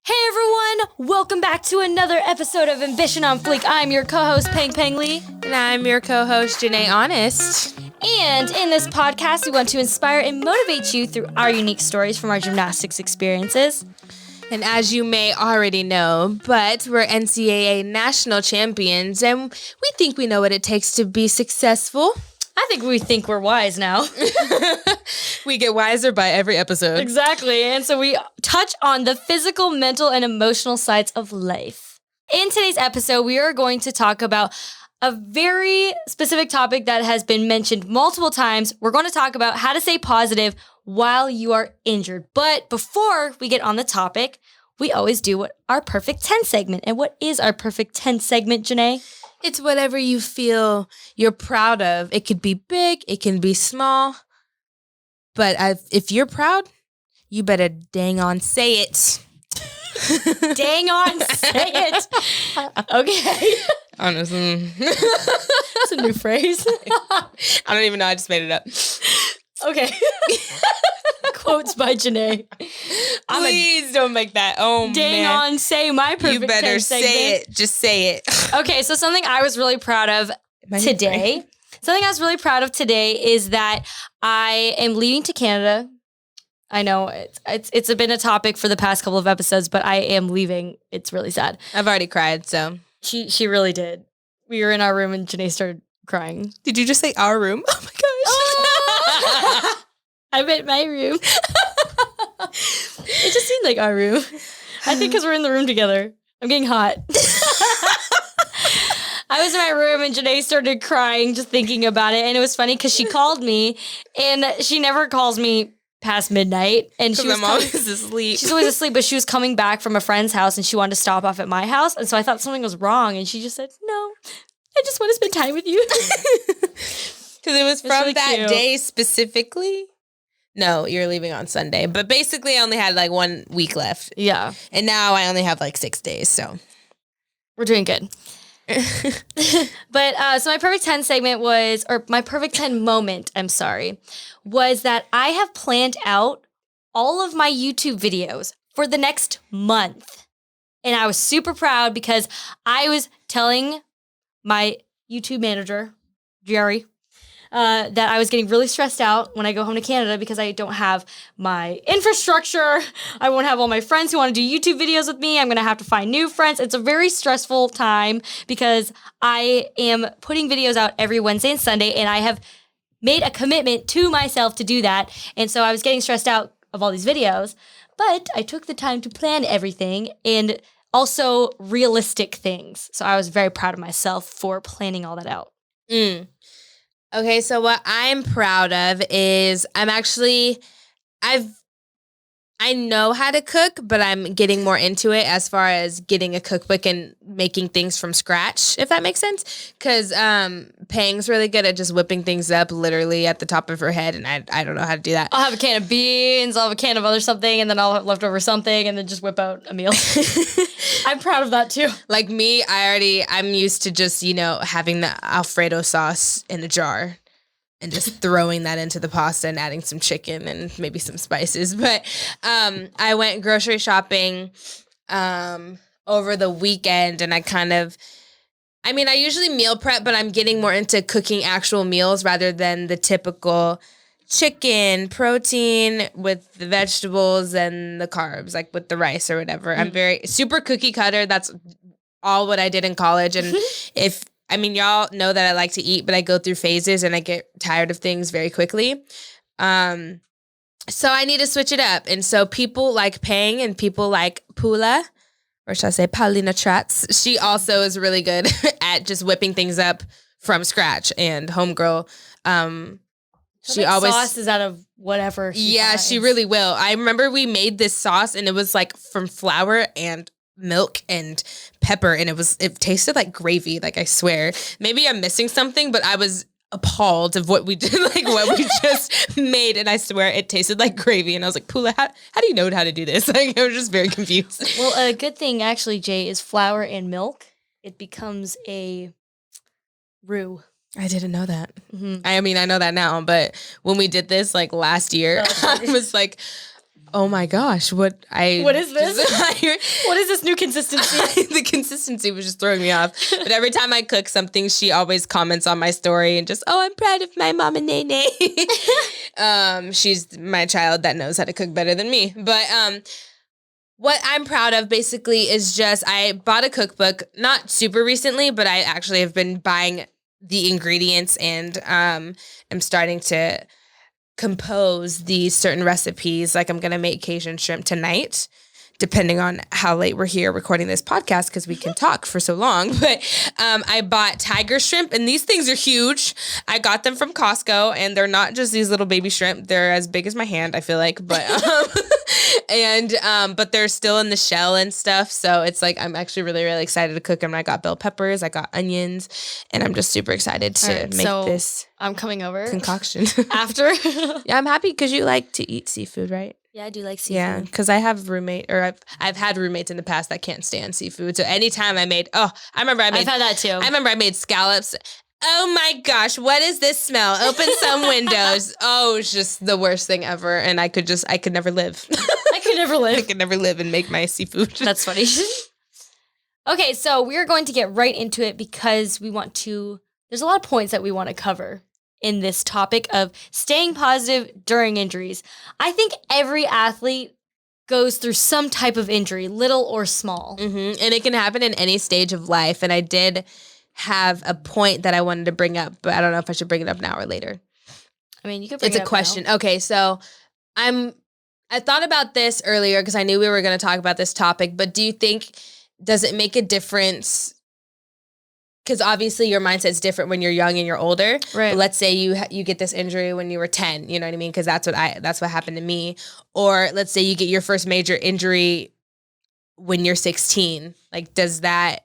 Hey everyone! Welcome back to another episode of Ambition on Fleek. I'm your co-host, Peng Peng. And I'm your co-host, Janay Honest. And in this podcast, we want to inspire and motivate you through our unique stories from our gymnastics experiences. And as you may already know, but we're NCAA national champions, and we think we know what it takes to be successful. I think we're wise now. We get wiser by every episode. Exactly. And so we touch on the physical, mental, and emotional sides of life. In today's episode, we are going to talk about a very specific topic that has been mentioned multiple times. We're going to talk about how to stay positive while you are injured. But before we get on the topic, we always do what our Perfect 10 segment. And what is our Perfect 10 segment, Janay? It's whatever you feel you're proud of. It could be big, it can be small. But if you're proud, you better dang on say it. Dang on, say it. Okay. Honestly. That's a new phrase. I don't even know. I just made it up. Okay. Quotes by Janay. Please don't make that. Oh, dang man. on, say my perfect 10 You better segment. say it. Just say it. Okay, so something I was really proud of today. Something I was really proud of today is that I am leaving to Canada. I know it's been a topic for the past couple of episodes, but I am leaving. It's really sad. I've already cried, so. She really did. We were in our room and Janay started crying. Did you just say our room? Oh my gosh. I meant my room. It just seemed like our room. I think because we're in the room together. I'm getting hot. I was in my room and Janay started crying just thinking about it. And it was funny because she called me and she never calls me past midnight. And she was always asleep. She's always asleep, but she was coming back from a friend's house and she wanted to stop off at my house. And so I thought something was wrong. And she just said, no, I just want to spend time with you. Because it was from really that cute. day specifically. No, you're leaving on Sunday. But basically I only had like 1 week left. Yeah. And now I only have like 6 days, so. We're doing good. But so my perfect 10 segment was, or my perfect 10 moment, was that I have planned out all of my YouTube videos for the next month. And I was super proud because I was telling my YouTube manager, Jerry, that I was getting really stressed out when I go home to Canada because I don't have my infrastructure. I won't have all my friends who want to do YouTube videos with me. I'm going to have to find new friends. It's a very stressful time because I am putting videos out every Wednesday and Sunday, and I have made a commitment to myself to do that. And so I was getting stressed out of all these videos, but I took the time to plan everything and also realistic things. So I was very proud of myself for planning all that out. Okay, so what I'm proud of is I know how to cook, but I'm getting more into it as far as getting a cookbook and making things from scratch, if that makes sense. Because Peng's really good at just whipping things up literally at the top of her head, and I don't know how to do that. I'll have a can of beans, I'll have a can of other something, and then I'll have leftover something, and then just whip out a meal. I'm proud of that too. Like me, I'm used to just, having the Alfredo sauce in a jar and just throwing that into the pasta and adding some chicken and maybe some spices. But I went grocery shopping over the weekend, and I usually meal prep, but I'm getting more into cooking actual meals rather than the typical chicken, protein with the vegetables and the carbs, like with the rice or whatever. I'm very super cookie cutter. That's all what I did in college. And y'all know that I like to eat, but I go through phases and I get tired of things very quickly. So I need to switch it up. And so people like Peng and people like Pula, or should I say Paulina Tratz, she also is really good at just whipping things up from scratch. And homegirl, she always sauce is out of whatever. She really will. I remember we made this sauce and it was like from flour and milk and pepper, and it tasted like gravy. Like, I swear, maybe I'm missing something, but I was appalled of what we did, like what we just made, and I swear it tasted like gravy. And I was like, Pula, how do you know how to do this? Like, I was just very confused. Well, a good thing actually, Jay, is flour and milk. It becomes a roux. I didn't know that. Mm-hmm. I know that now, but when we did this like last year, I was like, oh my gosh, what is this? What is this new consistency? The consistency was just throwing me off. But every time I cook something, she always comments on my story and just, oh, I'm proud of my mama Nene. She's my child that knows how to cook better than me. But what I'm proud of basically is just I bought a cookbook, not super recently, but I actually have been buying the ingredients and am starting to compose these certain recipes. Like I'm going to make Cajun shrimp tonight, depending on how late we're here recording this podcast because we can talk for so long. But I bought tiger shrimp, and these things are huge. I got them from Costco, and they're not just these little baby shrimp. They're as big as my hand, I feel like. But but they're still in the shell and stuff. So it's like I'm actually really, really excited to cook them. I got bell peppers, I got onions, and I'm just super excited to make this. I'm coming over concoction after. Yeah, I'm happy because you like to eat seafood, right? Yeah, I do like seafood. Yeah, because I have I've had roommates in the past that can't stand seafood. So anytime I've had that too. I remember I made scallops. Oh my gosh, what is this smell? Open some windows. Oh, it's just the worst thing ever. And I could never live. I could never live. I could never live and make my seafood. That's funny. Okay, so we're going to get right into it because there's a lot of points that we want to cover in this topic of staying positive during injuries. I think every athlete goes through some type of injury, little or small. Mm-hmm. And it can happen in any stage of life. And I did have a point that I wanted to bring up, but I don't know if I should bring it up now or later. I mean, you could bring it up. It's a question. Now. Okay, so I thought about this earlier because I knew we were going to talk about this topic, but does it make a difference? Because obviously your mindset's different when you're young and you're older. Right. But let's say you get this injury when you were 10, you know what I mean? Because that's what happened to me. Or let's say you get your first major injury when you're 16. Like, does that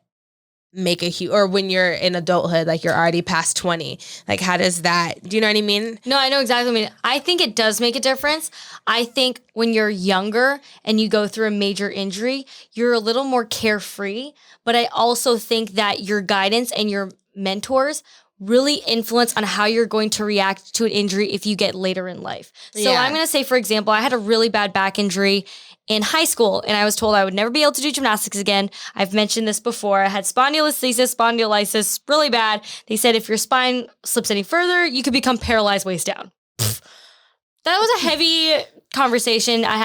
make a huge, or when you're in adulthood, like you're already past 20, like how does that, do you know what I mean? No, I know exactly what you mean. I think it does make a difference. I think when you're younger and you go through a major injury, you're a little more carefree, but I also think that your guidance and your mentors really influence on how you're going to react to an injury if you get later in life. So I'm going to say, for example, I had a really bad back injury in high school, and I was told I would never be able to do gymnastics again. I've mentioned this before. I had spondylolysis, really bad. They said if your spine slips any further, you could become paralyzed waist down. That was a heavy conversation I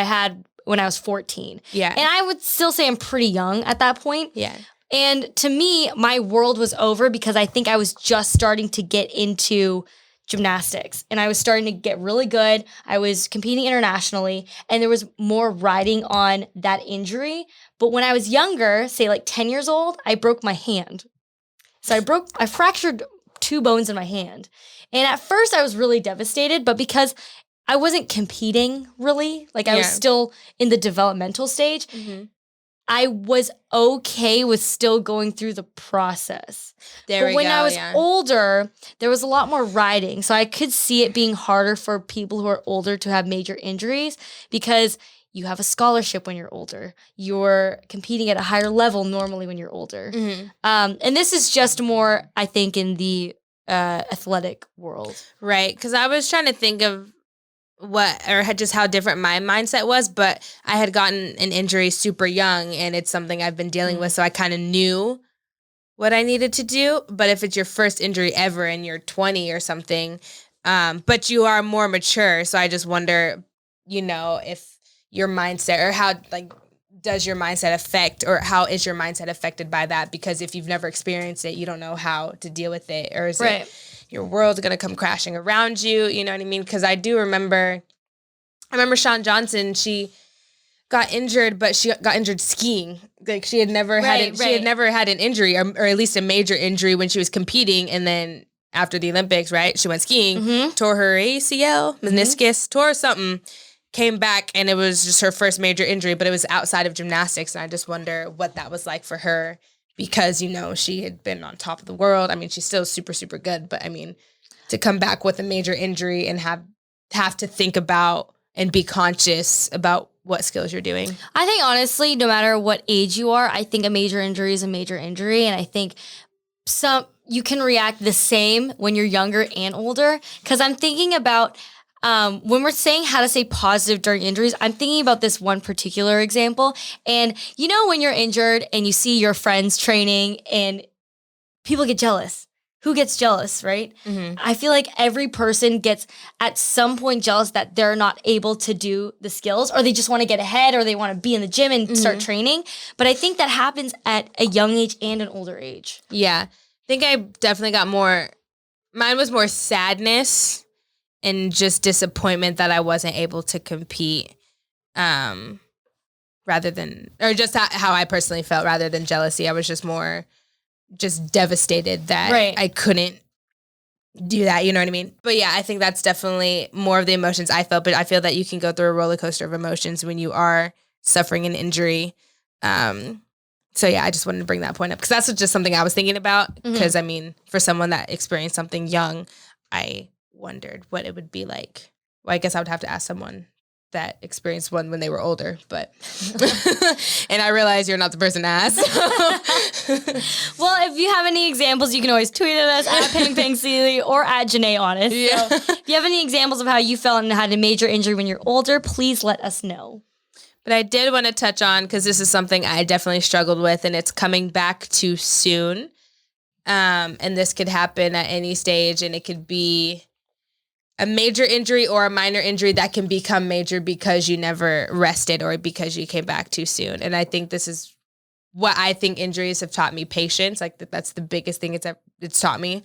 had when I was 14. Yeah. And I would still say I'm pretty young at that point. Yeah. And to me, my world was over because I think I was just starting to get into gymnastics and I was starting to get really good. I was competing internationally and there was more riding on that injury. But when I was younger, say like 10 years old, I broke my hand. So I fractured 2 bones in my hand. And at first I was really devastated, but because I wasn't competing really, like I was still in the developmental stage, I was okay with still going through the process. But when I was older, there was a lot more riding. So I could see it being harder for people who are older to have major injuries because you have a scholarship when you're older. You're competing at a higher level normally when you're older. And this is just more, I think, in the athletic world. Right. Because I was trying to think of just how different my mindset was, but I had gotten an injury super young and it's something I've been dealing with, so I kind of knew what I needed to do. But if it's your first injury ever and you're 20 or something, but you are more mature, so I just wonder, if your mindset or how, like, does your mindset affect, or how is your mindset affected by that? Because if you've never experienced it, you don't know how to deal with it, or is it your world's going to come crashing around you. You know what I mean? Because I remember Shawn Johnson, she got injured, but she got injured skiing. Like she had never she had never had an injury or at least a major injury when she was competing. And then after the Olympics, right, she went skiing, tore her ACL, meniscus, tore something, came back, and it was just her first major injury, but it was outside of gymnastics. And I just wonder what that was like for her. Because, she had been on top of the world. I mean, she's still super, super good. But, I mean, to come back with a major injury and have to think about and be conscious about what skills you're doing. I think, honestly, no matter what age you are, I think a major injury is a major injury. And I think you can react the same when you're younger and older. Because I'm thinking about when we're saying how to stay positive during injuries, I'm thinking about this one particular example. And you know, when you're injured and you see your friends training and people get jealous. Who gets jealous, right? Mm-hmm. I feel like every person gets at some point jealous that they're not able to do the skills, or they just want to get ahead, or they want to be in the gym and start training. But I think that happens at a young age and an older age. Yeah. I think I definitely got more, mine was more sadness and just disappointment that I wasn't able to compete, rather than, or just how I personally felt rather than jealousy. I was just more just devastated that I couldn't do that. You know what I mean? But yeah, I think that's definitely more of the emotions I felt. But I feel that you can go through a roller coaster of emotions when you are suffering an injury. So yeah, I just wanted to bring that point up because that's just something I was thinking about. Because I mean, for someone that experienced something young, I wondered what it would be like. Well, I guess I would have to ask someone that experienced one when they were older, but and I realize you're not the person to ask. Well, if you have any examples, you can always tweet at us at Peng Peng Seeley or at Janay Honest. Yeah. So if you have any examples of how you felt and had a major injury when you're older, please let us know. But I did want to touch on, because this is something I definitely struggled with, and it's coming back too soon. And this could happen at any stage, and it could be a major injury or a minor injury that can become major because you never rested or because you came back too soon. And I think this is what I think injuries have taught me: patience. Like that's the biggest thing it's taught me.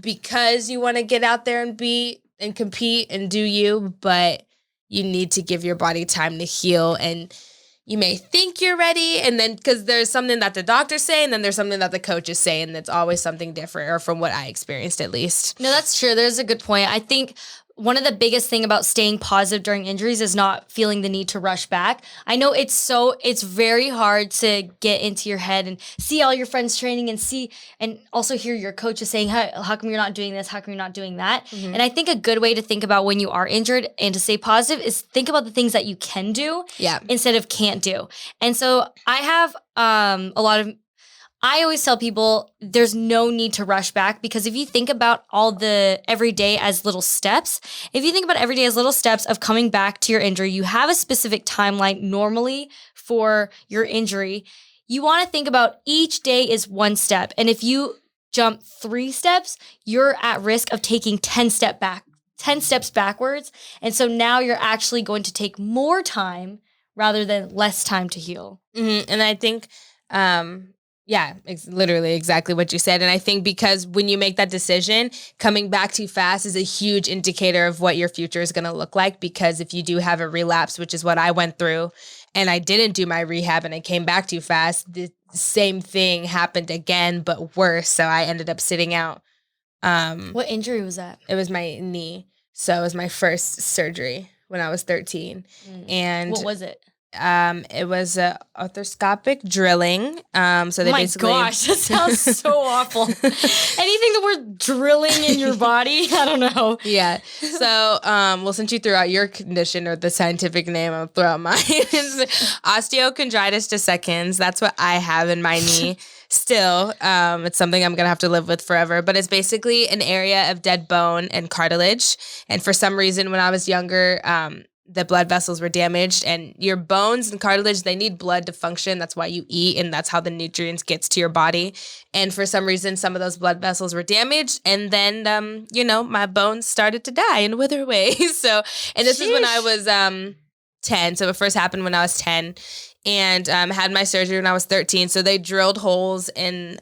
Because you want to get out there and be and compete and do you, but you need to give your body time to heal. And you may think you're ready, and then because there's something that the doctors say, and then there's something that the coaches say, and it's always something different, or from what I experienced at least. No, that's true. There's a good point. I think one of the biggest thing about staying positive during injuries is not feeling the need to rush back. I know it's very hard to get into your head and see all your friends training and also hear your coaches saying, how come you're not doing this? How come you're not doing that? And I think a good way to think about when you are injured and to stay positive is think about the things that you can do instead of can't do. And so I have I always tell people there's no need to rush back, because if you think about every day as little steps of coming back to your injury, you have a specific timeline normally for your injury. You want to think about each day is one step. And if you jump 3 steps, you're at risk of taking 10 steps backwards. And so now you're actually going to take more time rather than less time to heal. And I think, yeah, it's literally exactly what you said. And I think because when you make that decision, coming back too fast is a huge indicator of what your future is going to look like. Because if you do have a relapse, which is what I went through, and I didn't do my rehab and I came back too fast, the same thing happened again, but worse. So I ended up sitting out. What injury was that? It was my knee. So it was my first surgery when I was 13. And what was it? It was arthroscopic drilling. So they basically. Oh my gosh, that sounds so awful. Anything that we're drilling in your body, I don't know. Yeah. So, well, since you threw out your condition or the scientific name, I'll throw out mine. Osteochondritis dissecans. That's what I have in my knee. Still, it's something I'm gonna have to live with forever. But it's basically an area of dead bone and cartilage. And for some reason, when I was younger, the blood vessels were damaged, and your bones and cartilage, they need blood to function. That's why you eat, and that's how the nutrients gets to your body. And for some reason, some of those blood vessels were damaged, and then, my bones started to die and wither away. And this is when I was 10. So it first happened when I was 10, and had my surgery when I was 13. So they drilled holes in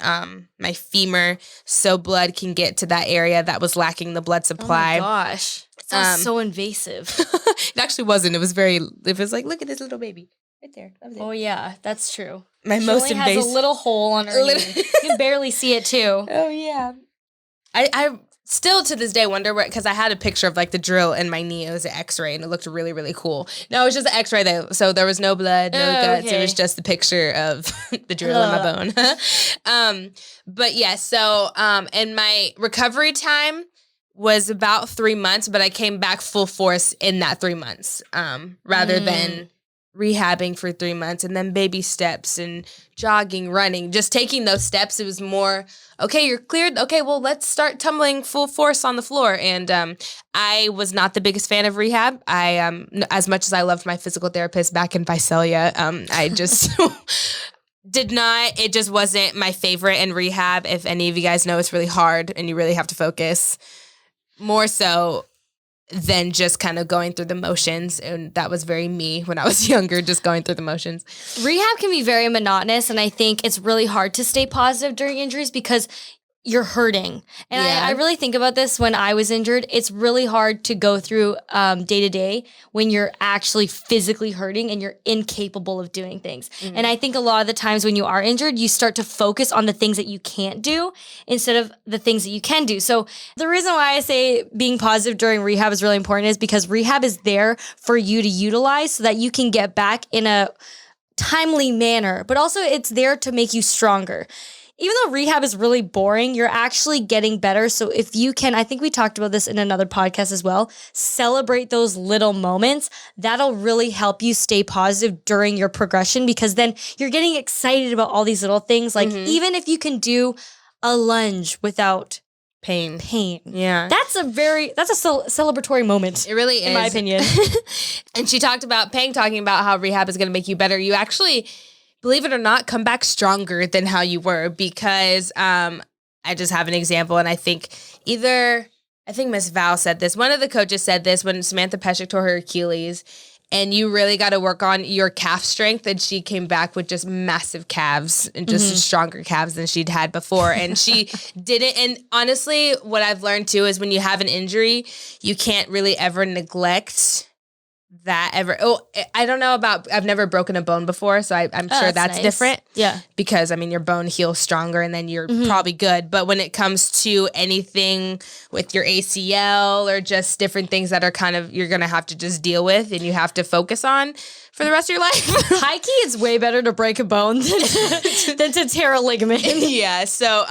my femur so blood can get to that area that was lacking the blood supply. Oh my gosh. Sounds so invasive. It actually wasn't. It was like, look at this little baby right there. That was it. Oh yeah, that's true. She only has a little hole on her knee. You can barely see it too. Oh yeah. I still to this day wonder because I had a picture of like the drill in my knee. It was an X-ray and it looked really, really cool. No, it was just an X-ray though, so there was no blood, no guts. Okay. It was just the picture of the drill in my bone. But yeah, so and my recovery time was about 3 months, but I came back full force in that 3 months, rather than rehabbing for 3 months and then baby steps and jogging, running, just taking those steps. It was more, okay, you're cleared. Okay, well, let's start tumbling full force on the floor. And I was not the biggest fan of rehab. As much as I loved my physical therapist back in Visalia, I just it just wasn't my favorite in rehab. If any of you guys know, it's really hard and you really have to focus more so than just kind of going through the motions. And that was very me when I was younger, just going through the motions. Rehab can be very monotonous, and I think it's really hard to stay positive during injuries because you're hurting. And I really think about this when I was injured. It's really hard to go through day to day when you're actually physically hurting and you're incapable of doing things. Mm-hmm. And I think a lot of the times when you are injured, you start to focus on the things that you can't do instead of the things that you can do. So the reason why I say being positive during rehab is really important is because rehab is there for you to utilize so that you can get back in a timely manner, but also it's there to make you stronger. Even though rehab is really boring, you're actually getting better. So if you can, I think we talked about this in another podcast as well, celebrate those little moments. That'll really help you stay positive during your progression because then you're getting excited about all these little things. Like even if you can do a lunge without pain. Yeah. That's a celebratory moment. It really is. In my opinion. And she talked about, Peng talking about how rehab is going to make you better. You actually, believe it or not, come back stronger than how you were because I just have an example. And I think Miss Val said this. One of the coaches said this when Samantha Peshek tore her Achilles. And you really got to work on your calf strength. And she came back with just massive calves and just stronger calves than she'd had before. And she didn't. And honestly, what I've learned too is when you have an injury, you can't really ever neglect that ever. Oh, I don't know about, I've never broken a bone before. So I'm sure that's nice. different. Yeah. Because I mean, your bone heals stronger and then you're probably good. But when it comes to anything with your ACL or just different things that are kind of, you're going to have to just deal with and you have to focus on for the rest of your life. High key, it's way better to break a bone than to tear a ligament. Yeah. So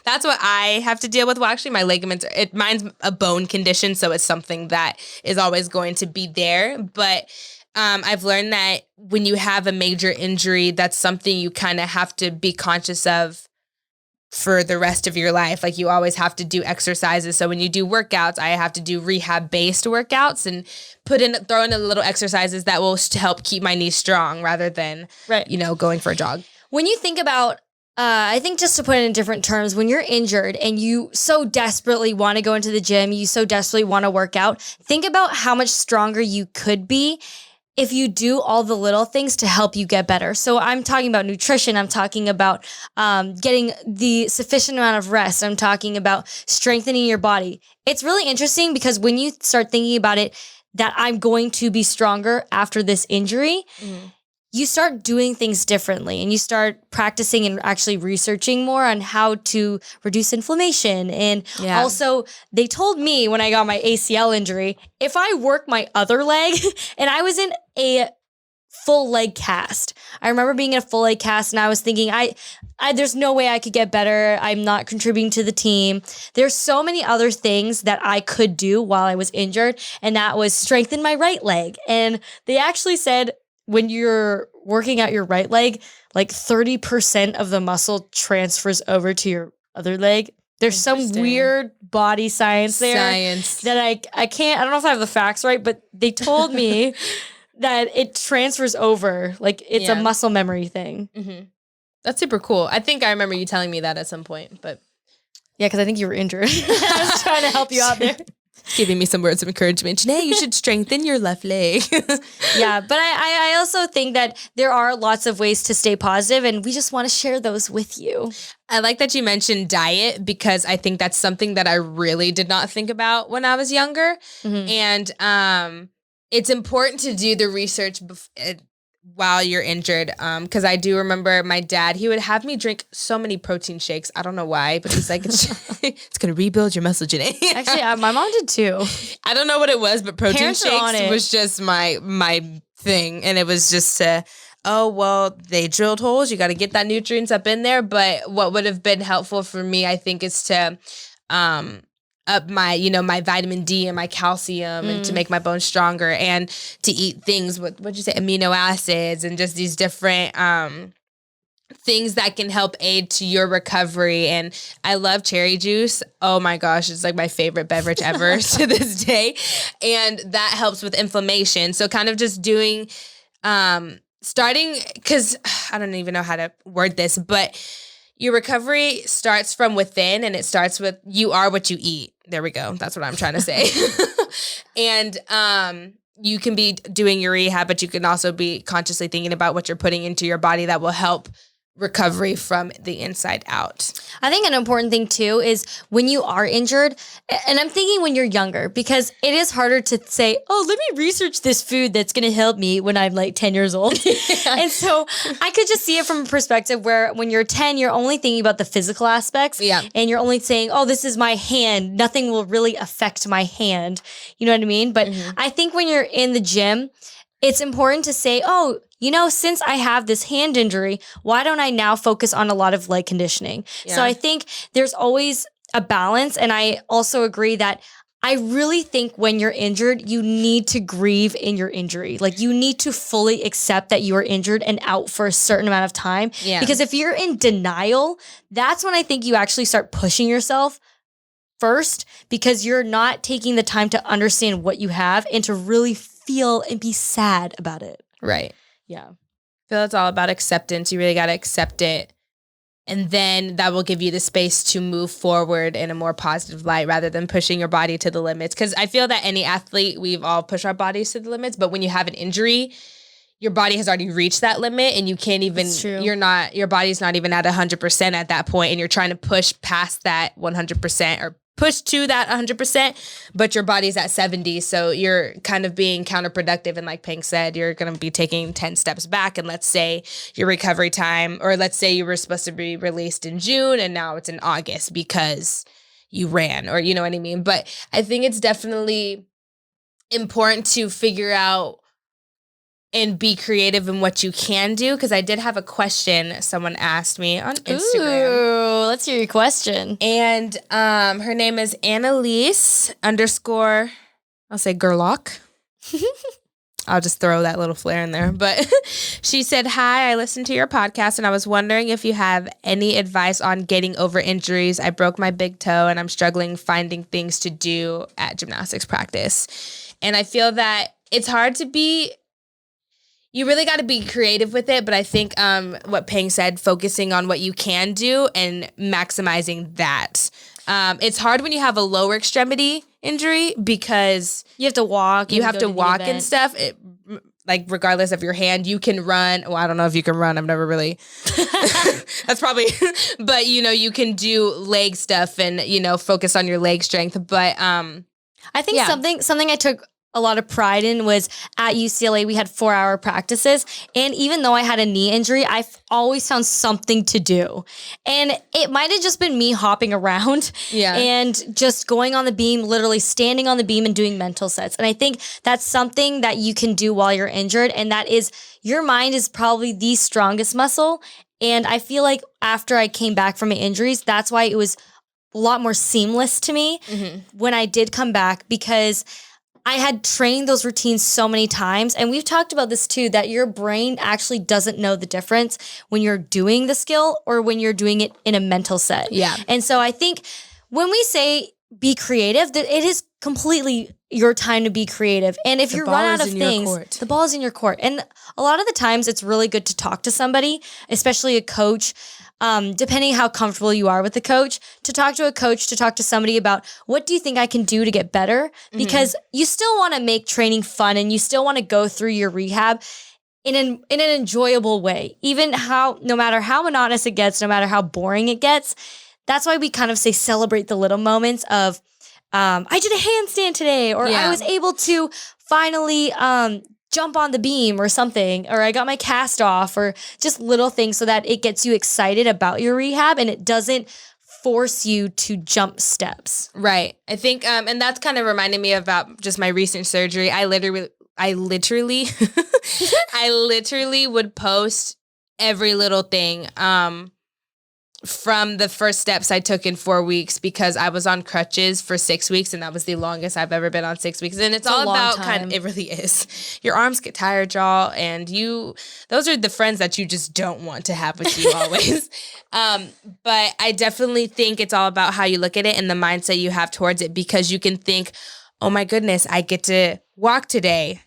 that's what I have to deal with. Well, actually, my ligaments, mine's a bone condition. So it's something that is always going to be there. But I've learned that when you have a major injury, that's something you kind of have to be conscious of for the rest of your life. Like you always have to do exercises. So when you do workouts, I have to do rehab-based workouts and throw in a little exercises that will help keep my knees strong rather than, going for a jog. When you think about, I think just to put it in different terms, when you're injured and you so desperately want to go into the gym, you so desperately want to work out, think about how much stronger you could be if you do all the little things to help you get better. So I'm talking about nutrition. I'm talking about getting the sufficient amount of rest. I'm talking about strengthening your body. It's really interesting because when you start thinking about it, that I'm going to be stronger after this injury, you start doing things differently and you start practicing and actually researching more on how to reduce inflammation. And also they told me when I got my ACL injury, if I work my other leg and I was in a full leg cast. I remember being in a full leg cast and I was thinking, I there's no way I could get better. I'm not contributing to the team. There's so many other things that I could do while I was injured. And that was strengthen my right leg. And they actually said, when you're working out your right leg, like 30% of the muscle transfers over to your other leg. There's some weird body science there that I can't, I don't know if I have the facts right, but they told me that it transfers over. Like it's a muscle memory thing. Mm-hmm. That's super cool. I think I remember you telling me that at some point, but. Yeah, because I think you were injured. I was trying to help you out there. Giving me some words of encouragement. Janay, you should strengthen your left leg. Yeah, but I also think that there are lots of ways to stay positive, and we just want to share those with you. I like that you mentioned diet because I think that's something that I really did not think about when I was younger. And it's important to do the research while you're injured. Because I do remember my dad, he would have me drink so many protein shakes. I don't know why, but he's like, it's going to rebuild your muscle, Janay. Actually, my mom did too. I don't know what it was, but protein Parents shakes was just my thing. And it was just they drilled holes. You got to get that nutrients up in there. But what would have been helpful for me, I think, is to up my, my vitamin D and my calcium and to make my bones stronger, and to eat things with, what'd you say, amino acids and just these different things that can help aid to your recovery. And I love cherry juice. Oh my gosh, it's like my favorite beverage ever to this day. And that helps with inflammation. So kind of just doing, starting, because I don't even know how to word this, but your recovery starts from within, and it starts with you are what you eat. There we go. That's what I'm trying to say. And you can be doing your rehab, but you can also be consciously thinking about what you're putting into your body that will help recovery from the inside out. I think an important thing too is when you are injured, and I'm thinking when you're younger, because it is harder to say, oh, let me research this food that's going to help me when I'm like 10 years old. And so I could just see it from a perspective where when you're 10, you're only thinking about the physical aspects. Yeah. And you're only saying, oh, this is my hand. Nothing will really affect my hand. You know what I mean? But I think when you're in the gym, it's important to say, oh, since I have this hand injury, why don't I now focus on a lot of leg conditioning? Yeah. So I think there's always a balance. And I also agree that I really think when you're injured, you need to grieve in your injury. Like you need to fully accept that you are injured and out for a certain amount of time. Yeah. Because if you're in denial, that's when I think you actually start pushing yourself first, because you're not taking the time to understand what you have and to really feel and be sad about it. Right. Yeah. I feel it's all about acceptance. You really got to accept it. And then that will give you the space to move forward in a more positive light rather than pushing your body to the limits. Because I feel that any athlete, we've all pushed our bodies to the limits. But when you have an injury, your body has already reached that limit, and you can't even, your body's not even at 100% at that point, and you're trying to push past that 100% or push to that 100%, but your body's at 70. So you're kind of being counterproductive. And like Peng said, you're going to be taking 10 steps back. And let's say your recovery time, or let's say you were supposed to be released in June and now it's in August because you ran, or you know what I mean? But I think it's definitely important to figure out and be creative in what you can do. Because I did have a question someone asked me on Instagram. Ooh, let's hear your question. And her name is Annalise _ I'll say Gerlach. I'll just throw that little flair in there. But she said, hi, I listened to your podcast and I was wondering if you have any advice on getting over injuries. I broke my big toe and I'm struggling finding things to do at gymnastics practice. And I feel that it's hard to be... You really got to be creative with it, but I think what Peng said, focusing on what you can do and maximizing that. It's hard when you have a lower extremity injury because you have to walk. You have to walk and stuff. Like regardless of your hand, you can run. Well, I don't know if you can run. I've never really. That's probably. But you can do leg stuff and focus on your leg strength. But I think something I took a lot of pride in was at UCLA, we had 4-hour practices. And even though I had a knee injury, I've always found something to do. And it might have just been me hopping around and just going on the beam, literally standing on the beam and doing mental sets. And I think that's something that you can do while you're injured. And that is, your mind is probably the strongest muscle. And I feel like after I came back from my injuries, that's why it was a lot more seamless to me when I did come back, because I had trained those routines so many times. And we've talked about this too, that your brain actually doesn't know the difference when you're doing the skill or when you're doing it in a mental set. Yeah. And so I think when we say be creative, that it is completely your time to be creative. And if you run out of things, the ball is in your court. And a lot of the times it's really good to talk to somebody, especially a coach, depending how comfortable you are with the coach, to talk to a coach, to talk to somebody about what do you think I can do to get better? Because you still want to make training fun and you still want to go through your rehab in an enjoyable way. Even no matter how monotonous it gets, no matter how boring it gets, that's why we kind of say celebrate the little moments of, I did a handstand today, or I was able to finally jump on the beam or something, or I got my cast off, or just little things so that it gets you excited about your rehab and it doesn't force you to jump steps. Right. I think, and that's kind of reminding me about just my recent surgery. I literally I literally would post every little thing. from the first steps I took in 4 weeks because I was on crutches for 6 weeks, and that was the longest I've ever been on 6 weeks. And it's all about it really is. Your arms get tired, y'all, and those are the friends that you just don't want to have with you always. But I definitely think it's all about how you look at it and the mindset you have towards it, because you can think, oh my goodness, I get to walk today,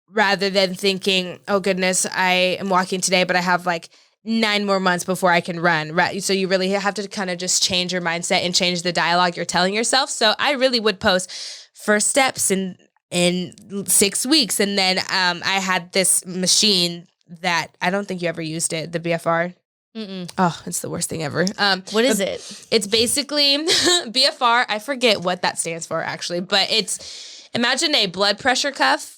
rather than thinking, oh goodness, I am walking today, but I have like 9 more months before I can run. Right. So you really have to kind of just change your mindset and change the dialogue you're telling yourself. So I really would post first steps in 6 weeks. And then I had this machine that I don't think you ever used it, the BFR. Mm-mm. Oh, it's the worst thing ever. What is it? It's basically BFR. I forget what that stands for actually, but imagine a blood pressure cuff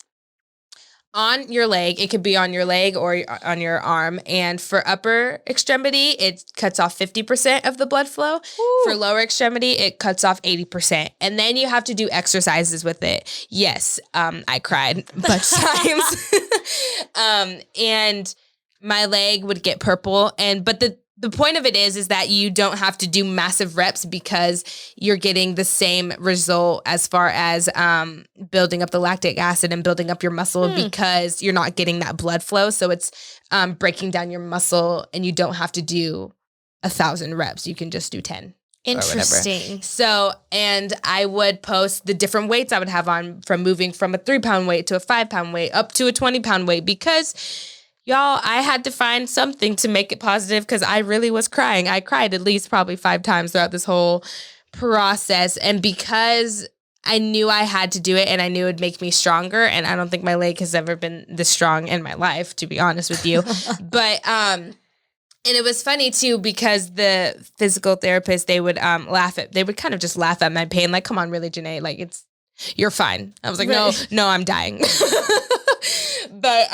on your leg. It could be on your leg or on your arm. And for upper extremity, it cuts off 50% of the blood flow. Ooh. For lower extremity, it cuts off 80%. And then you have to do exercises with it. Yes, I cried a bunch of times. And my leg would get purple. But the point of it is that you don't have to do massive reps because you're getting the same result as far as building up the lactic acid and building up your muscle because you're not getting that blood flow. So it's breaking down your muscle, and you don't have to do 1,000 reps. You can just do 10. Interesting. So, and I would post the different weights I would have on, from moving from a 3-pound weight to a 5-pound weight up to a 20-pound weight, because y'all, I had to find something to make it positive because I really was crying. I cried at least probably 5 times throughout this whole process. And because I knew I had to do it and I knew it would make me stronger, and I don't think my leg has ever been this strong in my life, to be honest with you. But, and it was funny too, because the physical therapist, they would they would kind of just laugh at my pain. Like, come on, really, Janay? Like, you're fine. I was like, no, I'm dying. But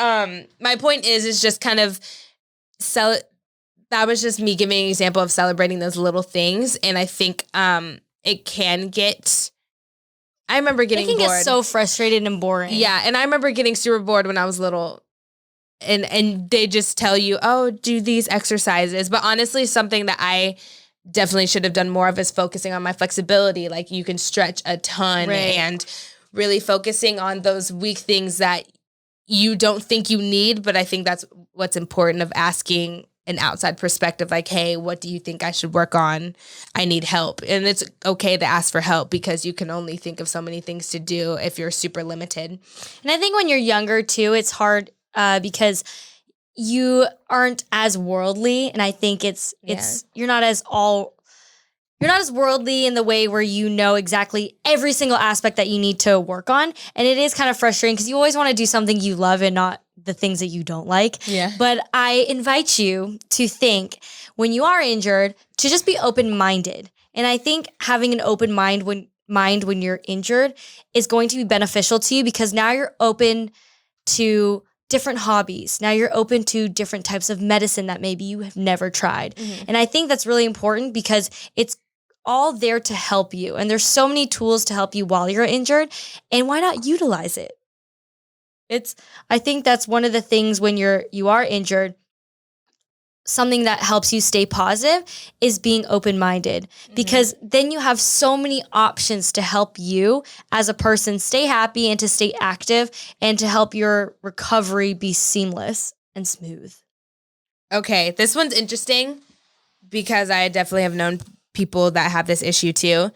my point is just kind of that was just me giving an example of celebrating those little things. And I think it can get, I remember getting bored. It can get so frustrated and boring. Yeah, and I remember getting super bored when I was little. And they just tell you, oh, do these exercises. But honestly, something that I definitely should have done more of is focusing on my flexibility. Like, you can stretch a ton, and really focusing on those weak things that you don't think you need. But I think that's what's important, of asking an outside perspective, like, hey, what do you think I should work on? I need help. And it's okay to ask for help, because you can only think of so many things to do if you're super limited. And I think when you're younger too, it's hard because you aren't as worldly. And I think you're not as worldly in the way where you know exactly every single aspect that you need to work on. And it is kind of frustrating because you always want to do something you love and not the things that you don't like. Yeah. But I invite you to think, when you are injured, to just be open-minded. And I think having an open mind when you're injured is going to be beneficial to you, because now you're open to different hobbies. Now you're open to different types of medicine that maybe you have never tried. Mm-hmm. And I think that's really important, because it's all there to help you. And there's so many tools to help you while you're injured. And why not utilize it? I think that's one of the things when you are injured, something that helps you stay positive is being open-minded, because then you have so many options to help you as a person stay happy and to stay active and to help your recovery be seamless and smooth. Okay, this one's interesting because I definitely have known people that have this issue too.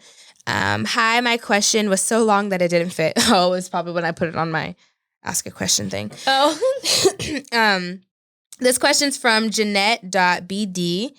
Hi, my question was so long that it didn't fit. Oh, it was probably when I put it on my ask a question thing. Oh. This question's from Jeanette.bd,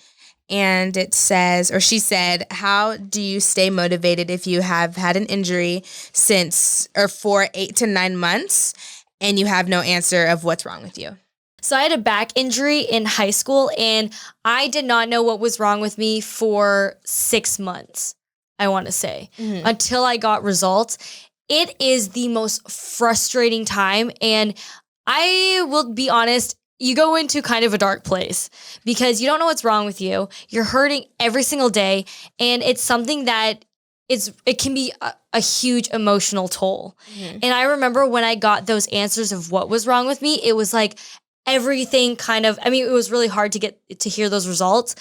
and it says, or she said, how do you stay motivated if you have had an injury for 8 to 9 months and you have no answer of what's wrong with you? So I had a back injury in high school, and I did not know what was wrong with me for 6 months, I want to say, until I got results. It is the most frustrating time, and I will be honest, you go into kind of a dark place because you don't know what's wrong with you. You're hurting every single day, and it's something that it can be a huge emotional toll. Mm-hmm. And I remember when I got those answers of what was wrong with me, it was like everything it was really hard to get to hear those results,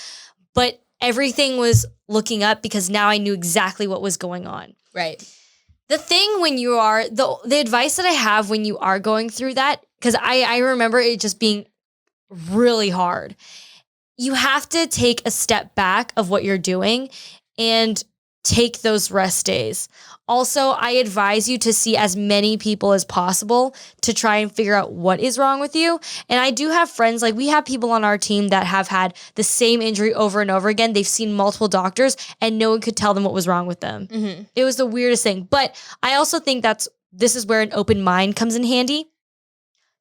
but everything was looking up because now I knew exactly what was going on. Right. The thing when you are, the advice that I have when you are going through that, because I remember it just being really hard. You have to take a step back of what you're doing and take those rest days. Also, I advise you to see as many people as possible to try and figure out what is wrong with you. And I do have friends, like we have people on our team that have had the same injury over and over again. They've seen multiple doctors and no one could tell them what was wrong with them. Mm-hmm. It was the weirdest thing. But I also think this is where an open mind comes in handy.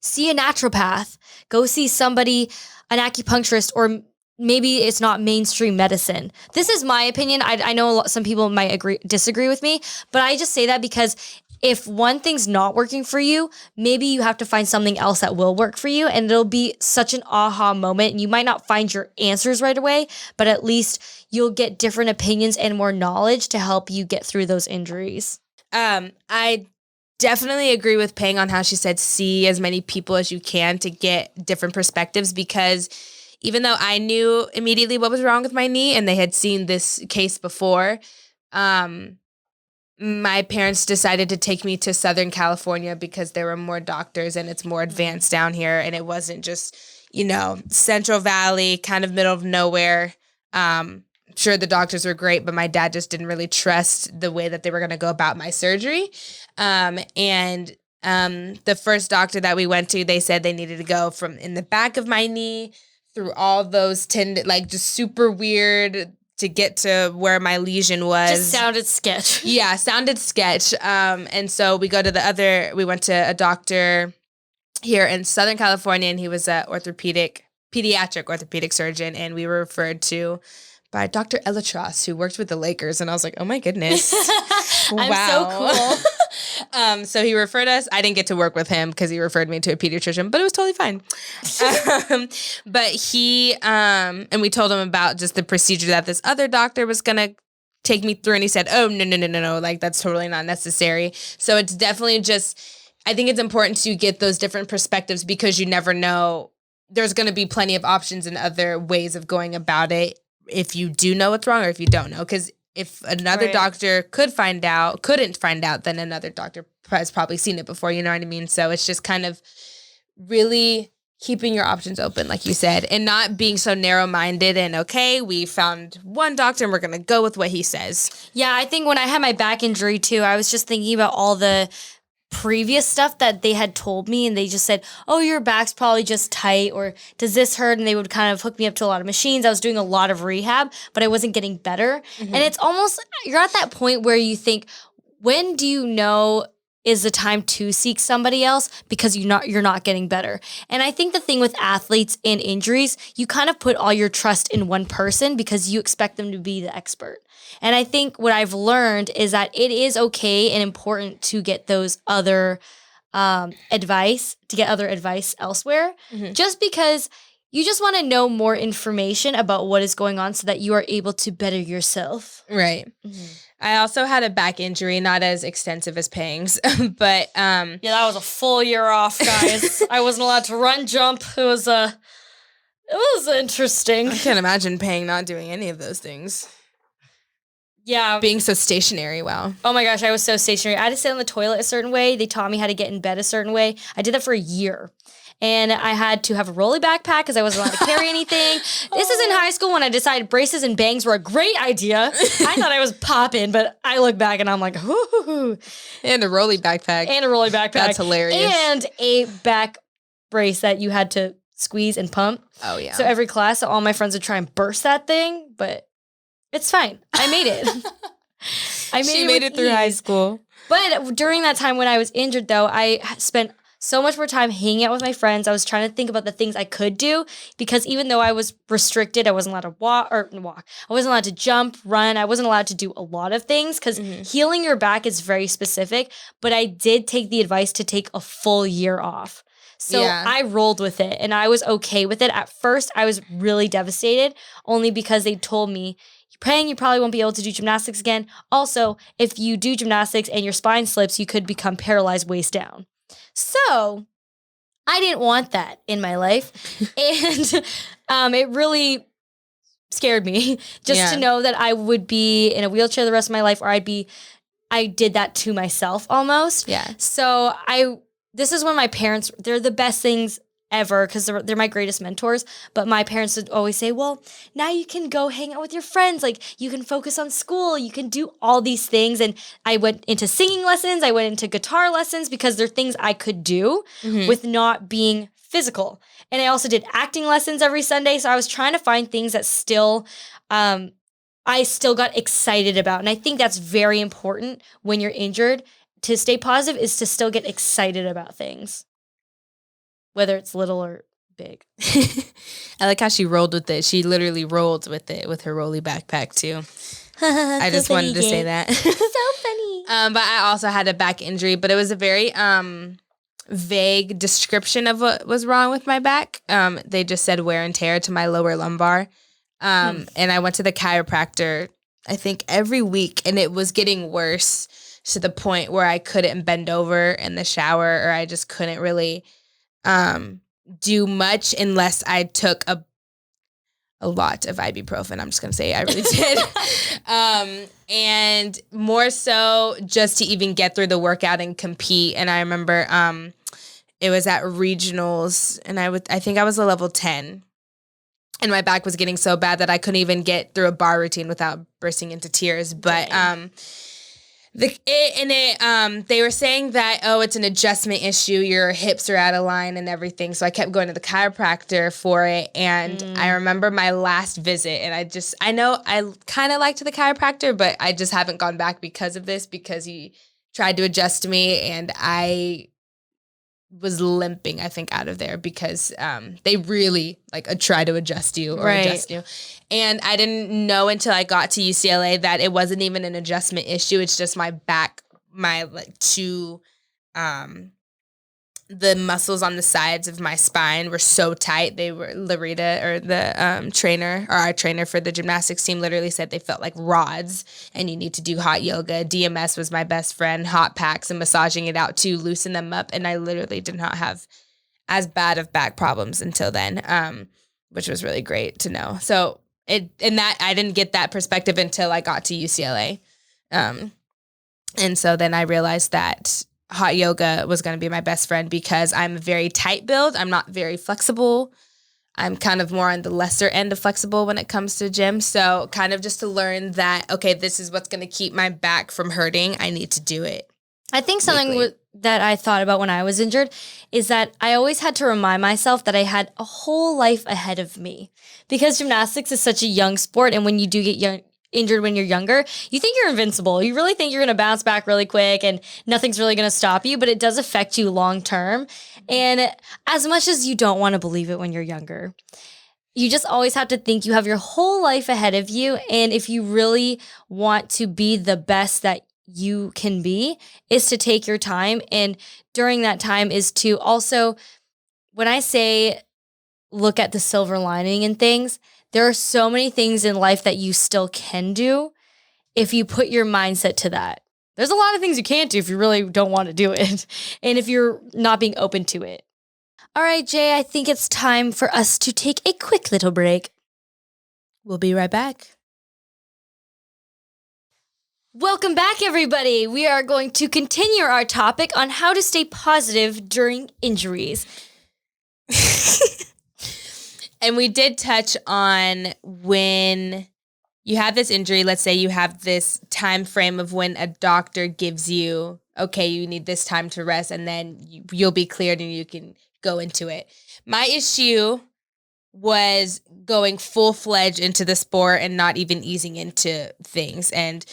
See a naturopath, go see somebody, an acupuncturist, or maybe it's not mainstream medicine. This is my opinion. I know some people might disagree with me, but I just say that because if one thing's not working for you, maybe you have to find something else that will work for you, and it'll be such an aha moment. And you might not find your answers right away, but at least you'll get different opinions and more knowledge to help you get through those injuries. I definitely agree with Peng on how she said see as many people as you can to get different perspectives, because even though I knew immediately what was wrong with my knee and they had seen this case before, my parents decided to take me to Southern California because there were more doctors and it's more advanced down here, and it wasn't just, Central Valley, kind of middle of nowhere. Sure, the doctors were great, but my dad just didn't really trust the way that they were going to go about my surgery. The first doctor that we went to, they said they needed to go from in the back of my knee through all those just super weird to get to where my lesion was. Just sounded sketch. Yeah, sounded sketch. And so we went to a doctor here in Southern California, and he was a pediatric orthopedic surgeon, and we were referred to by Dr. Elatros, who worked with the Lakers. And I was like, oh my goodness. I'm so cool. So he referred us. I didn't get to work with him because he referred me to a pediatrician, but it was totally fine. But he, and we told him about just the procedure that this other doctor was going to take me through. And he said, oh, no. Like, that's totally not necessary. So it's definitely I think it's important to get those different perspectives, because you never know. There's going to be plenty of options and other ways of going about it if you do know what's wrong or if you don't know. Because if another doctor couldn't find out, then another doctor has probably seen it before, you know what I mean? So it's just kind of really keeping your options open, like you said, and not being so narrow-minded and, okay, we found one doctor and we're going to go with what he says. Yeah, I think when I had my back injury too, I was just thinking about all the previous stuff that they had told me, and they just said, oh, your back's probably just tight, or does this hurt? And they would kind of hook me up to a lot of machines. I was doing a lot of rehab, but I wasn't getting better. Mm-hmm. And it's almost, you're at that point where you think, when do you know is the time to seek somebody else, because you're not getting better? And I think the thing with athletes and injuries, you kind of put all your trust in one person because you expect them to be the expert. And I think what I've learned is that it is okay and important to get those other advice elsewhere, mm-hmm. just because you just want to know more information about what is going on so that you are able to better yourself. Right. Mm-hmm. I also had a back injury, not as extensive as Peng's, but yeah, that was a full year off, guys. I wasn't allowed to run, jump. It was interesting. I can't imagine Peng not doing any of those things. Yeah. Being so stationary, wow. Oh my gosh, I was so stationary. I had to sit on the toilet a certain way. They taught me how to get in bed a certain way. I did that for a year. And I had to have a rolly backpack because I wasn't allowed to carry anything. This is in high school when I decided braces and bangs were a great idea. I thought I was popping, but I look back and I'm like, whoo. And a rolly backpack. That's hilarious. And a back brace that you had to squeeze and pump. Oh, yeah. So every class, all my friends would try and burst that thing, but it's fine. I made it. She made it through high school. But during that time when I was injured, though, I spent so much more time hanging out with my friends. I was trying to think about the things I could do, because even though I was restricted, I wasn't allowed to walk. I wasn't allowed to jump, run. I wasn't allowed to do a lot of things, because healing your back is very specific. But I did take the advice to take a full year off. So I rolled with it and I was okay with it. At first, I was really devastated, only because they told me, Peng, you probably won't be able to do gymnastics again. Also, if you do gymnastics and your spine slips, you could become paralyzed waist down. So I didn't want that in my life. And it really scared me just to know that I would be in a wheelchair the rest of my life, or I did that to myself almost. Yeah. So this is when my parents, they're the best things ever because they're my greatest mentors. But my parents would always say, well, now you can go hang out with your friends. Like you can focus on school. You can do all these things. And I went into singing lessons. I went into guitar lessons because they're things I could do with not being physical. And I also did acting lessons every Sunday. So I was trying to find things that still, I still got excited about. And I think that's very important when you're injured. To stay positive is to still get excited about things, whether it's little or big. I like how she rolled with it. She literally rolled with it with her rolly backpack too. I just wanted to say that. So funny. But I also had a back injury, but it was a very vague description of what was wrong with my back. They just said wear and tear to my lower lumbar. And I went to the chiropractor, I think every week, and it was getting worse to the point where I couldn't bend over in the shower, or I just couldn't really do much unless I took a lot of ibuprofen. I'm just going to say I really did. And more so just to even get through the workout and compete. And I remember it was at regionals, and I think I was a level 10. And my back was getting so bad that I couldn't even get through a bar routine without bursting into tears. But they were saying that, it's an adjustment issue. Your hips are out of line and everything. So I kept going to the chiropractor for it. And I remember my last visit, and I know I kind of liked the chiropractor, but I just haven't gone back because of this, because he tried to adjust me, and I was limping, I think, out of there because they really try to adjust you or adjust you. And I didn't know until I got to UCLA that it wasn't even an adjustment issue. It's just my back, the muscles on the sides of my spine were so tight. They were, Larita, or the trainer, or our trainer for the gymnastics team, literally said they felt like rods, and you need to do hot yoga. DMS was my best friend, hot packs and massaging it out to loosen them up. And I literally did not have as bad of back problems until then, which was really great to know. So I didn't get that perspective until I got to UCLA. And so then I realized that hot yoga was going to be my best friend, because I'm a very tight build. I'm not very flexible. I'm kind of more on the lesser end of flexible when it comes to gym. So kind of just to learn that, okay, this is what's going to keep my back from hurting. I need to do it. I think something that I thought about when I was injured is that I always had to remind myself that I had a whole life ahead of me, because gymnastics is such a young sport. And when you do get injured when you're younger, you think you're invincible. You really think you're going to bounce back really quick and nothing's really going to stop you, but it does affect you long term. And as much as you don't want to believe it when you're younger, you just always have to think you have your whole life ahead of you. And if you really want to be the best that you can be, is to take your time. And during that time is to also, when I say look at the silver lining in things, there are so many things in life that you still can do if you put your mindset to that. There's a lot of things you can't do if you really don't want to do it, and if you're not being open to it. All right, Jay, I think it's time for us to take a quick little break. We'll be right back. Welcome back, everybody. We are going to continue our topic on how to stay positive during injuries. And we did touch on when you have this injury, let's say you have this time frame of when a doctor gives you, okay, you need this time to rest, and then you'll be cleared and you can go into it. My issue was going full-fledged into the sport and not even easing into things. And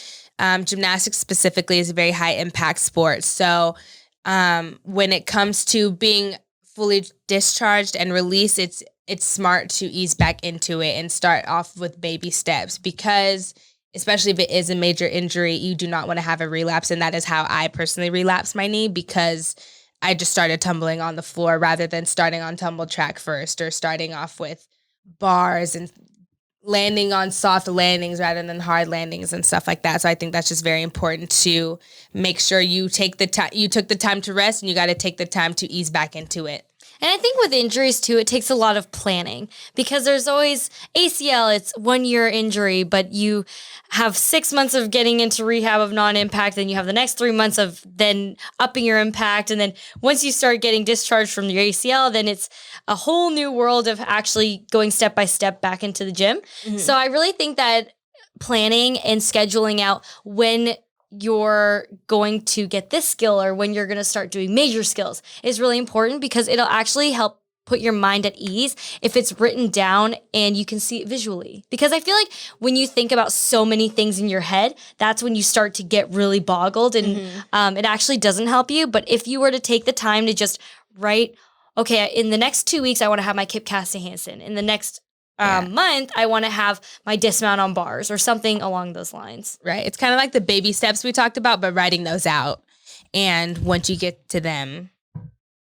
gymnastics specifically is a very high-impact sport. So when it comes to being fully discharged and released, it's smart to ease back into it and start off with baby steps, because especially if it is a major injury, you do not want to have a relapse. And that is how I personally relapsed my knee, because I just started tumbling on the floor rather than starting on tumble track first, or starting off with bars and landing on soft landings rather than hard landings and stuff like that. So I think that's just very important to make sure you take the time. You took the time to rest, and you got to take the time to ease back into it. And I think with injuries too, it takes a lot of planning because there's always ACL, it's 1 year injury, but you have 6 months of getting into rehab of non-impact. Then you have the next 3 months of then upping your impact. And then once you start getting discharged from your ACL, then it's a whole new world of actually going step by step back into the gym. So I really think that planning and scheduling out when you're going to get this skill or when you're going to start doing major skills is really important because it'll actually help put your mind at ease if it's written down and you can see it visually. Because I feel like when you think about so many things in your head, that's when you start to get really boggled and it actually doesn't help you. But if you were to take the time to just write, okay, in the next 2 weeks, I want to have my Kip casting handstand. In the next month, I want to have my dismount on bars or something along those lines. Right. It's kind of like the baby steps we talked about, but writing those out. And once you get to them,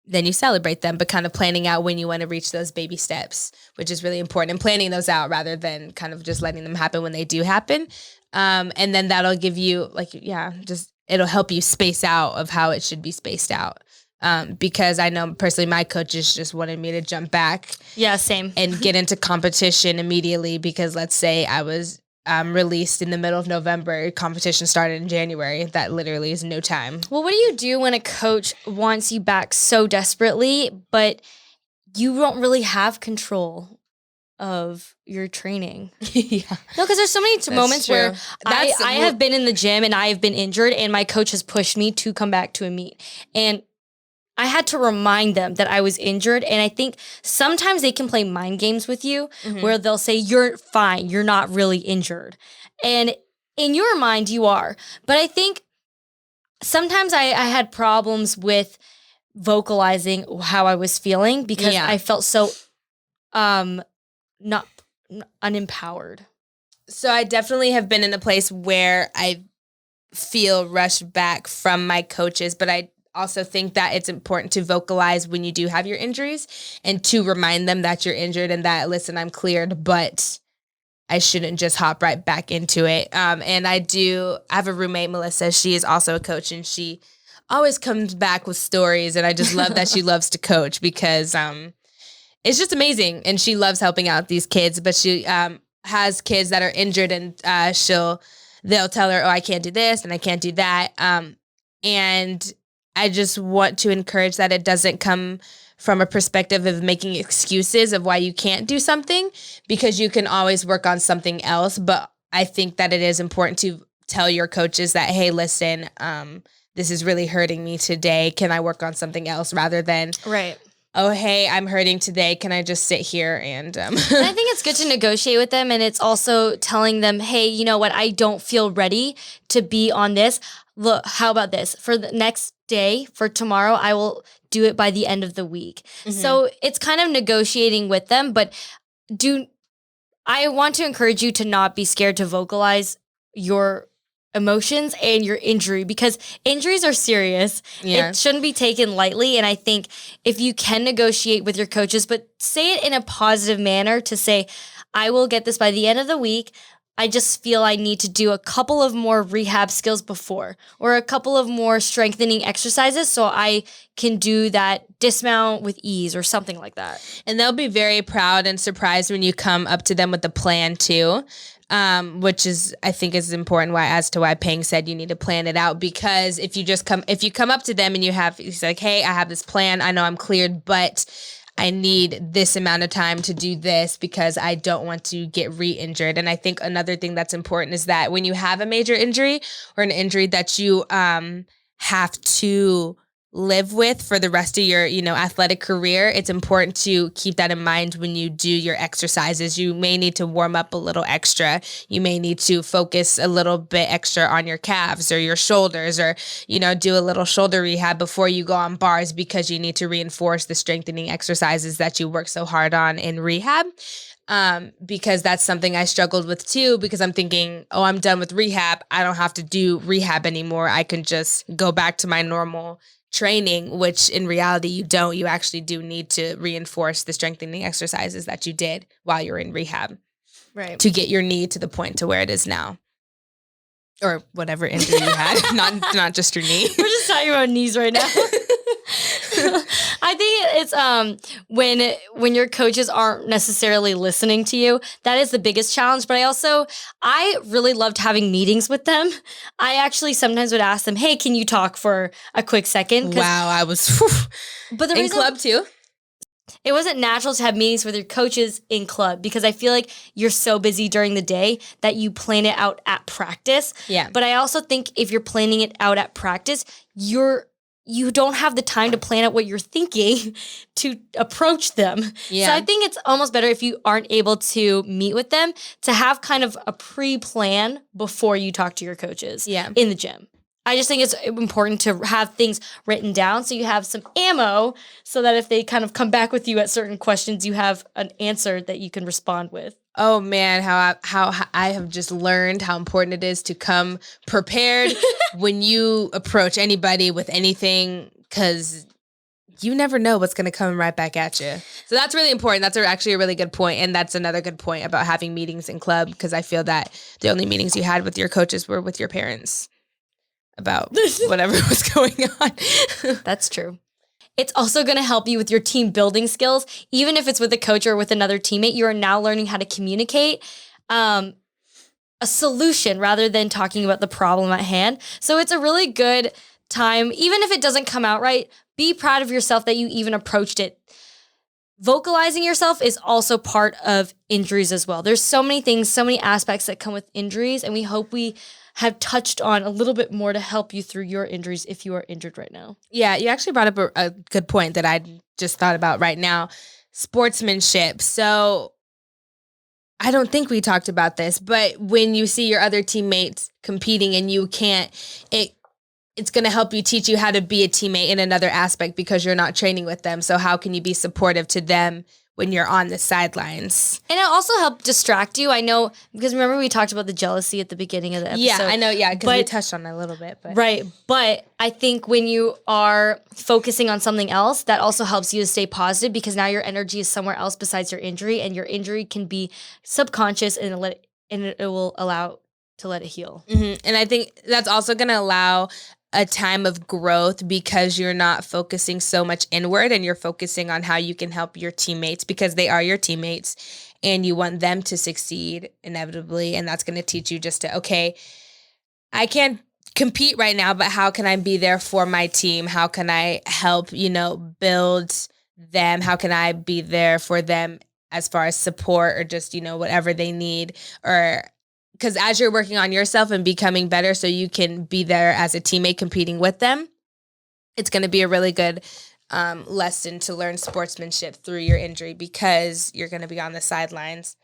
then you celebrate them, but kind of planning out when you want to reach those baby steps, which is really important, and planning those out rather than kind of just letting them happen when they do happen. And then that'll give you it'll help you space out of how it should be spaced out. Because I know personally my coaches just wanted me to jump back. Yeah, same. And get into competition immediately because let's say I was released in the middle of November, competition started in January. That literally is no time. Well, what do you do when a coach wants you back so desperately, but you don't really have control of your training? Yeah. No, because there's so many moments true. where I have been in the gym and I have been injured and my coach has pushed me to come back to a meet. And I had to remind them that I was injured. And I think sometimes they can play mind games with you where they'll say, you're fine. You're not really injured. And in your mind, you are. But I think sometimes I had problems with vocalizing how I was feeling because I felt so not unempowered. So I definitely have been in a place where I feel rushed back from my coaches, but I also think that it's important to vocalize when you do have your injuries and to remind them that you're injured and that, listen, I'm cleared, but I shouldn't just hop right back into it. And I have a roommate, Melissa. She is also a coach and she always comes back with stories. And I just love that she loves to coach because it's just amazing. And she loves helping out these kids, but she has kids that are injured and they'll tell her, oh, I can't do this and I can't do that. And I just want to encourage that it doesn't come from a perspective of making excuses of why you can't do something because you can always work on something else. But I think that it is important to tell your coaches that, hey, listen, this is really hurting me today. Can I work on something else rather than, oh, hey, I'm hurting today. Can I just sit here and And I think it's good to negotiate with them. And it's also telling them, hey, you know what? I don't feel ready to be on this. Look, how about this? For the next day, for tomorrow, I will do it by the end of the week. So it's kind of negotiating with them, but I want to encourage you to not be scared to vocalize your emotions and your injury because injuries are serious. It shouldn't be taken lightly. And I think if you can negotiate with your coaches, but say it in a positive manner to say, I will get this by the end of the week. I just feel I need to do a couple of more rehab skills before or a couple of more strengthening exercises so I can do that dismount with ease or something like that. And they'll be very proud and surprised when you come up to them with a plan too, which is, I think is important as to why Peng said you need to plan it out because if you come up to them and he's like, hey, I have this plan. I know I'm cleared, but I need this amount of time to do this because I don't want to get re-injured. And I think another thing that's important is that when you have a major injury or an injury that you have to live with for the rest of your, athletic career, it's important to keep that in mind when you do your exercises. You may need to warm up a little extra. You may need to focus a little bit extra on your calves or your shoulders or, do a little shoulder rehab before you go on bars because you need to reinforce the strengthening exercises that you work so hard on in rehab. Because that's something I struggled with too, because I'm thinking, oh, I'm done with rehab. I don't have to do rehab anymore. I can just go back to my normal training, which in reality you don't. You actually do need to reinforce the strengthening exercises that you did while you're in rehab, right? To get your knee to the point to where it is now, or whatever injury you had, not just your knee. We're just talking about knees right now. I think it's when your coaches aren't necessarily listening to you, that is the biggest challenge. But I really loved having meetings with them. I actually sometimes would ask them, "Hey, can you talk for a quick second?" Wow, I was But the in reason club too. it wasn't natural to have meetings with your coaches in club because I feel like you're so busy during the day that you plan it out at practice. Yeah. But I also think if you're planning it out at practice, you don't have the time to plan out what you're thinking to approach them. Yeah. So I think it's almost better if you aren't able to meet with them to have kind of a pre-plan before you talk to your coaches in the gym. I just think it's important to have things written down so you have some ammo so that if they kind of come back with you at certain questions, you have an answer that you can respond with. Oh man, how I have just learned how important it is to come prepared when you approach anybody with anything, because you never know what's going to come right back at you. So that's really important. That's actually a really good point. And that's another good point about having meetings in club, because I feel that the only meetings you had with your coaches were with your parents about whatever was going on. That's true. It's also going to help you with your team building skills. Even if it's with a coach or with another teammate, you are now learning how to communicate a solution rather than talking about the problem at hand. So it's a really good time. Even if it doesn't come out right, be proud of yourself that you even approached it. Vocalizing yourself is also part of injuries as well. There's so many things, so many aspects that come with injuries, and we hope we have touched on a little bit more to help you through your injuries if you are injured right now. Yeah, you actually brought up a good point that I just thought about right now. Sportsmanship. So I don't think we talked about this, but when you see your other teammates competing and you can't, it's going to help you teach you how to be a teammate in another aspect because you're not training with them. So how can you be supportive to them when you're on the sidelines? And it also helped distract you. I know, because remember we talked about the jealousy at the beginning of the episode. Yeah, I know. Yeah, because we touched on it a little bit. But. Right. But I think when you are focusing on something else, that also helps you to stay positive because now your energy is somewhere else besides your injury, and your injury can be subconscious and it will allow to let it heal. Mm-hmm. And I think that's also going to allow a time of growth because you're not focusing so much inward and you're focusing on how you can help your teammates because they are your teammates and you want them to succeed inevitably. And that's going to teach you just to, okay, I can't compete right now, but how can I be there for my team? How can I help, build them? How can I be there for them as far as support or just, whatever they need? Or because as you're working on yourself and becoming better so you can be there as a teammate competing with them, it's going to be a really good lesson to learn sportsmanship through your injury because you're going to be on the sidelines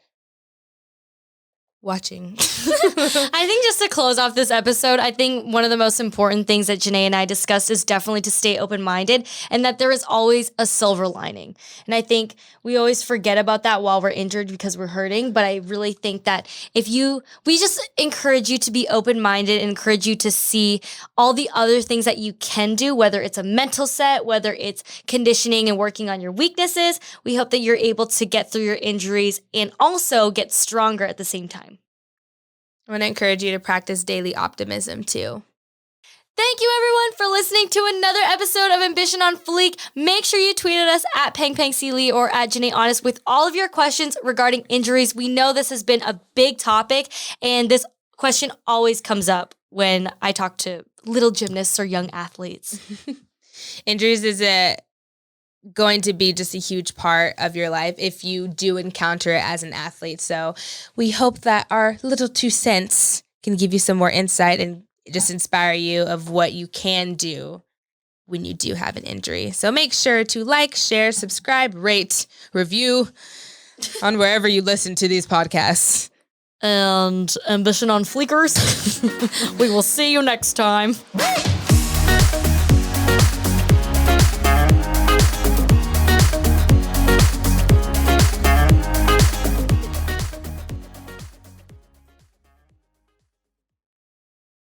watching. I think just to close off this episode, I think one of the most important things that Janay and I discussed is definitely to stay open-minded and that there is always a silver lining. And I think we always forget about that while we're injured because we're hurting. But I really think that we just encourage you to be open-minded and encourage you to see all the other things that you can do, whether it's a mental set, whether it's conditioning and working on your weaknesses. We hope that you're able to get through your injuries and also get stronger at the same time. I want to encourage you to practice daily optimism too. Thank you everyone for listening to another episode of Ambition on Fleek. Make sure you tweet at us at Peng Peng Lee or at Janay Honest with all of your questions regarding injuries. We know this has been a big topic and this question always comes up when I talk to little gymnasts or young athletes. Injuries is going to be just a huge part of your life if you do encounter it as an athlete. So we hope that our little 2 cents can give you some more insight and just inspire you of what you can do when you do have an injury. So make sure to like, share, subscribe, rate, review on wherever you listen to these podcasts. And Ambition on Fleekers. We will see you next time.